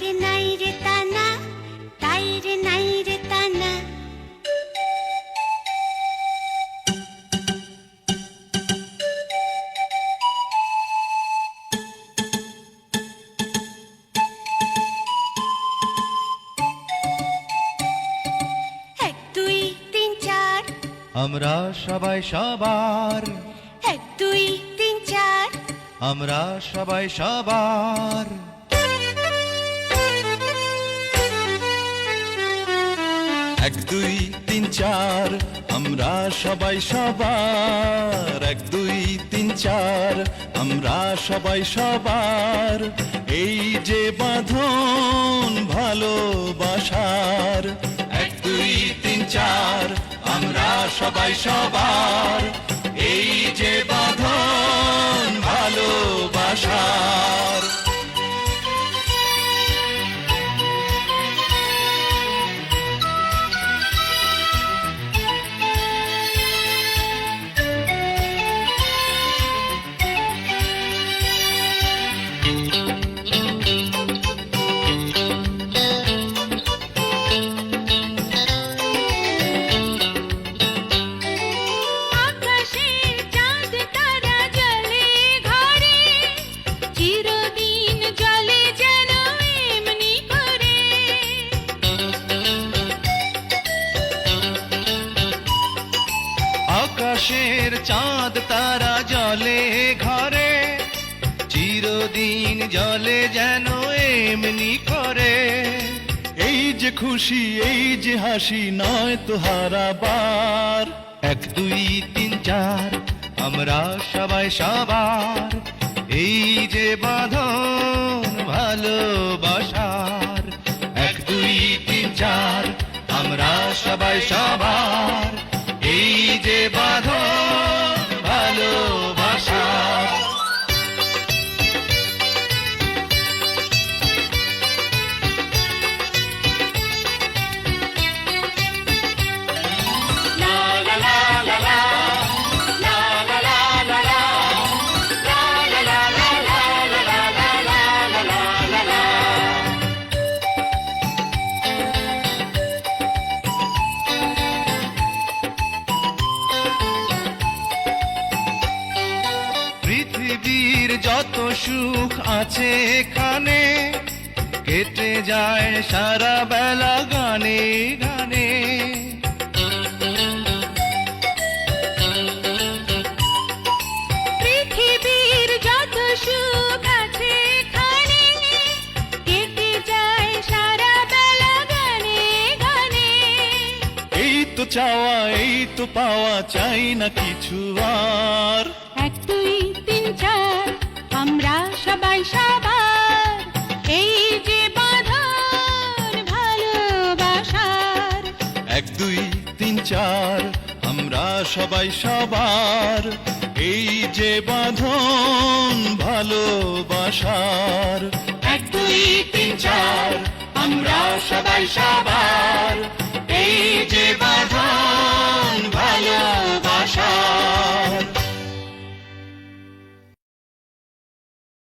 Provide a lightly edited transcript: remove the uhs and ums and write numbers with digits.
নাই রে তানা, তাই রে নাই রে তানা। এক দুই তিন চার, আমরা সবাই সবার। এক দুই তিন চার, আমরা সবাই সবার। এক দুই তিন চার, আমরা সবাই সবার। এক দুই তিন চার, আমরা সবাই সবার। এই যে বাঁধন ভালোবাসার। এক দুই তিন চার, আমরা সবাই সবার। এই যে বাঁধন ভালোবাসার। আকাশের চাঁদ তারা জ্বলে ঘরে, চিরদিন জ্বলে যেন এমনি করে। আকাশের চাঁদ তারা জ্বলে ঘরে, চিরদিন জ্বলে যেন এমনি করে। এই যে খুশি, এই যে হাসি, নয় তো হারাবার। এক দুই তিন চার, আমরা সবাই সবার। এই যে বাঁধন ভালোবাসার। এক দুই তিন চার, আমরা সবাই সবার। এই যে বাঁধন ভালোবাসার। পৃথিবীর যত সুখ আছে এখানে, কেটে যায় সারা বেলা গানে গানে। পৃথিবীর যত সুখ আছে এখানে, কেটে যায় সারা বেলা গানে গানে। এই তো চাওয়া, এই তো পাওয়া, চাই না কিছু আর। এক দুই তিন চার, আমরা সবাই সবার। এই যে বাঁধন ভালোবাসার। এক দুই তিন চার, আমরা সবাই সবার। এই যে বাঁধন ভালোবাসার। এক দুই তিন চার, আমরা সবাই সবার। এই যে বাঁধন